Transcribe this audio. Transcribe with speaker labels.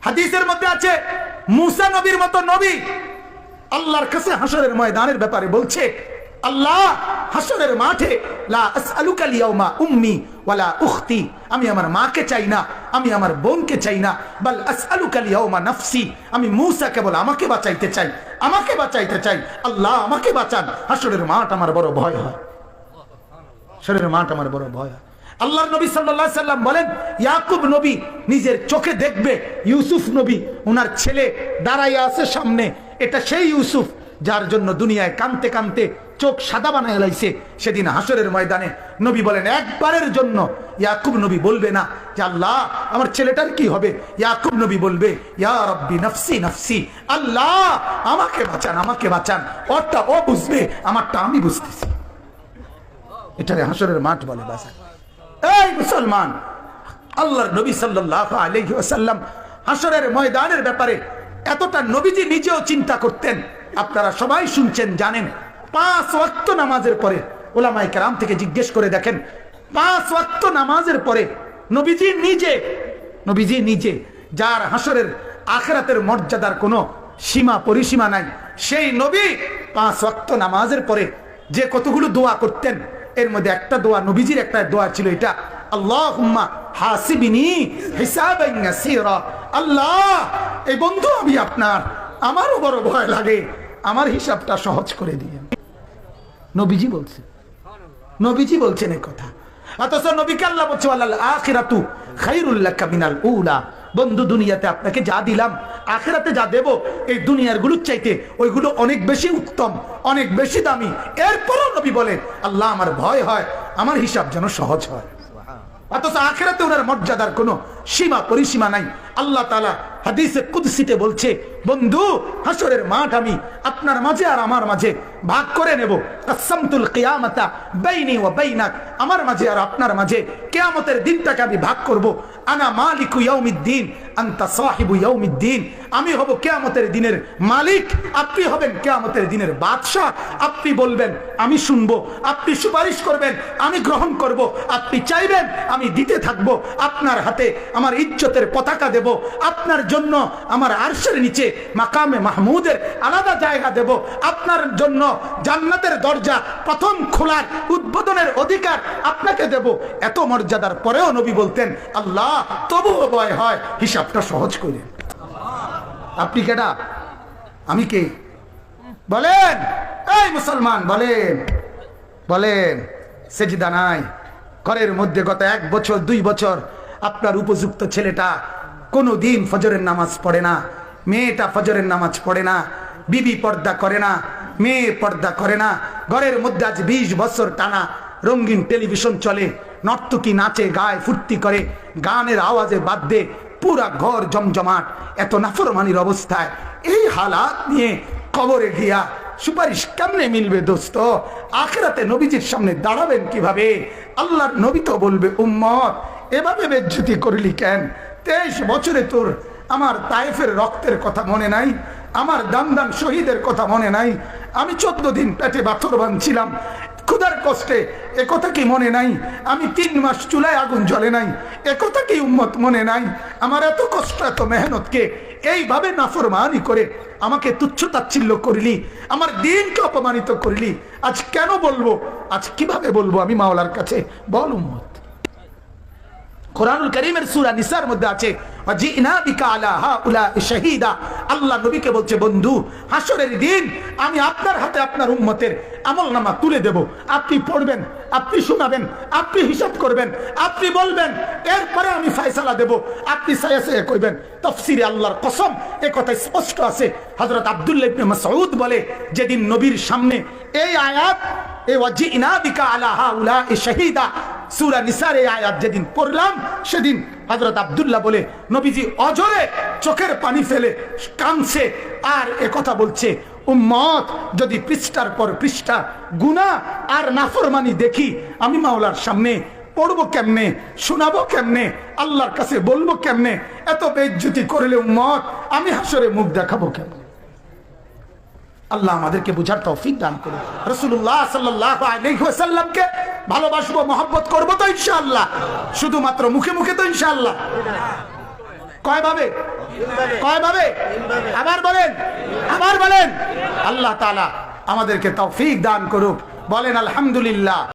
Speaker 1: হাদিসের মধ্যে আছে মুসা নবীর মতো নবী আল্লাহর কাছে হাসরের ময়দানের ব্যাপারে বলছে, আল্লাহ হাসরের মাঠে লা আসআলুকা আল-ইয়াওমা উম্মি ওয়ালা উখতি, আমি আমার মাকে চাই না, আমি আমার বোনকে চাই না, বাল আসআলুকা আল-ইয়াওমা নাফসি, আমি মুসা কেবল আমাকে বাঁচাইতে চাই, আমাকে বাঁচাইতে চাই। আল্লাহ আমাকে বাঁচান, হাসরের মাঠ আমার বড় ভয় হয়, হাসরের মাঠ আমার বড় ভয় হয়। আল্লাহর নবী সাল্লাল্লাহু আলাইহি সাল্লাম বলেন, ইয়াকুব নবী নিজের চোখে দেখবে ইউসুফ নবী ওনার ছেলে দাঁড়াইয়া আছে সামনে, এটা সেই ইউসুফ যার জন্য দুনিয়ায় কানতে কানতে চোখ সাদা বানায় লাইছে। সেদিন হাসরের ময়দানে নবী বলেন, একবারের জন্য ইয়াকুব নবী বলবে না যে আল্লাহ আমার ছেলেটার কি হবে, ইয়াকুব নবী বলবে, ইয়া রাব্বি নাফসি নাফসি, আল্লাহ আমাকে বাঁচান, আমাকে বাঁচান। ওরটা ও বুঝবে, আমারটা আমি বুঝতেছি। এটারে হাসরের মাঠ বলে। বাঁচান এই মুসলমান, আল্লাহর নবী সাল্লাল্লাহু আলাইহি ওয়াসাল্লাম হাসরের ময়দানের ব্যাপারে এতটা নবীজি নিজেও চিন্তা করতেন। আপনারা সবাই শুনছেন, জানেন, 5 ওয়াক্ত নামাজের পরে উলামায়ে কেরাম থেকে জিজ্ঞেস করে দেখেন, 5 ওয়াক্ত নামাজের পরে নবীজি নিজে যার হাসরের আখিরাতের মর্যাদার কোনো সীমা পরিসীমা নাই, সেই নবী 5 ওয়াক্ত নামাজের পরে যে কতগুলো দোয়া করতেন, এর মধ্যে একটা দোয়া, নবীজির একটা দোয়া ছিল এটা, আল্লাহুম্মা হাসিবিনি হিসাবান ইয়াসীরা, আল্লাহ এই বন্ধু আমি আপনার, আমারও বড় ভয় লাগে, আমার হিসাবটা সহজ করে দিয়েন। নবীজি বলছেন এই কথা। অথচ নবীকে আল্লাহ বলছে, ওয়ালাল আখিরাতু খায়রুল লাকা মিনাল উলা, বন্ধু দুনিয়াতে আপনাকে যা দিলাম, আখিরাতে যা দেব, এই দুনিয়ার গুলোর চাইতে ওইগুলো অনেক বেশি উত্তম, অনেক বেশি দামি। এরপরও নবী বলেন, আল্লাহ আমার ভয় হয় আমার হিসাব যেন সহজ হয়। অথচ আখিরাতে ওনার মর্যাদার কোনো সীমা পরিসীমা নাই। আল্লাহ তাআলা হাদিসে কুদসিতে বলছে, বন্ধু হাসরের মাঠ আমি আপনার মাঝে আর আমার মাঝে ভাগ করে নেব, কাসামতুল কিয়ামাতা বাইনি ওয়া বাইনাক, আমার মাঝে আর আপনার মাঝে কিয়ামতের দিনটাকে আমি ভাগ করব। আনা মালিকু ইয়াউমিদ্দিন আনতা সাহিবু ইয়াউমিদ্দিন, আমি হব কিয়ামতের দিনের মালিক, আপনি হবেন কিয়ামতের দিনের বাদশা। আপনি বলবেন আমি শুনবো, আপনি সুপারিশ করবেন আমি গ্রহণ করব, আপনি চাইবেন আমি দিতে থাকব, আপনার হাতে আমার ইজ্জতের পতাকা দেব, আপনার জন্য আমার আরশের নিচে মাকামে মাহমুদের আলাদা জায়গা দেব, আপনার জন্য জান্নাতের দরজা প্রথম খোলার উদ্বোধনের অধিকার আপনাকে দেব। এত মর্যাদার পরেও নবী বলতেন, আল্লাহ তবুও ভয় হয়, হিসাবটা সহজ করে। আপনি কেডা, আমি কে? বলেন এই মুসলমান, বলেন সেজদা নাই ঘরের মধ্যে গত 1 বছর 2 বছর আপনার উপযুক্ত ছেলেটা কোনো দিন ফজরের নামাজ পড়ে না, মেয়েটা ফজরের নামাজ পড়ে না, বিবি পর্দা করে না, মেয়ে পর্দা করে না, ঘরের মধ্যে আজ 20 বছর টানা রঙিন টেলিভিশন চলে, নর্তকী নাচে গায় ফুর্তি করে, গানের আওয়াজে বাদ্যে পুরা ঘর জমজমাট, এত নাফরমানির অবস্থায় এই হালাত নিয়ে কবরে গিয়া সুপারিশ কেমনে মিলবে দোস্ত? আখিরাতে নবীজির সামনে দাঁড়াবেন কিভাবে? আল্লাহর নবী তো বলবে, উম্মত এভাবে বেজ্জতি করলি কেন? 23 বছরে তোর আমার তায়েফের রক্তের কথা মনে নাই, আমার দামদান শহীদের কথা মনে নাই, আমি 14 দিন পেটে পাথর বাঁধছিলাম ক্ষুধার কষ্টে, একথা কি মনে নাই? আমি 3 মাস চুলায় আগুন জ্বলে নাই, একথা কি উম্মত মনে নাই? আমার এত কষ্ট এত মেহনতকে এইভাবে নাফরমানি করে আমাকে তুচ্ছ তাচ্ছিল্য করলি, আমার দিনকে অপমানিত করলি, আজ কেন বলবো, আজ কিভাবে বলবো আমি মাওলার কাছে? বল উম্মত। কোরআনুল কারীমের সূরা নিসার মধ্যে আছে, ওয়াজিনা বিকা আলা হাউলাই শাহীদা, আল্লাহ নবীকে বলছে, বন্ধু হাসরের দিন আমি আপনার হাতে আপনার উম্মতের আমলনামা তুলে দেব, আপনি পড়বেন, আপনি শোনাবেন, আপনি হিসাব করবেন, আপনি বলবেন, এরপরে আমি ফয়সালা দেব, আপনি সায়া কইবেন। তাফসীরে আল্লাহর কসম এই কথা স্পষ্ট আছে। হযরত আব্দুল্লাহ ইবনে মাসউদ বলে, যেদিন নবীর সামনে এই আয়াত, এই ওয়াজিনা বিকা আলা হাউলাই শাহীদা সূরা নিসার এই আয়াত যেদিন পড়লাম, সেদিন হযরত আব্দুল্লাহ বলে, নবীজি অজরে চোখের পানি ফেলে কাঁদছে আর একথা বলছে, উম্মত যদি পৃষ্ঠার পর পৃষ্ঠা গুনাহ আর নাফরমানি দেখি, আমি মাওলার সামনে পড়বো কেমনে, শোনাবো কেমনে, আল্লাহর কাছে বলবো কেমনে? এত বেইজ্জতি করলে উম্মত আমি হাসরে মুখ দেখাবো কেমনে? আল্লাহ আমাদেরকে বুঝার তৌফিক দান করুন। রাসূলুল্লাহ সাল্লাল্লাহু আলাইহি ওয়াসাল্লামকে ভালোবাসবো, মহব্বত করবো তো ইনশাআল্লাহ, শুধুমাত্র মুখে মুখে তো ইনশাআল্লাহ। কয়ভাবে? কয়ভাবে? আবার বলেন, আবার বলেন। আল্লাহ তাআলা আমাদেরকে তৌফিক দান করুক। বলেন আলহামদুলিল্লাহ।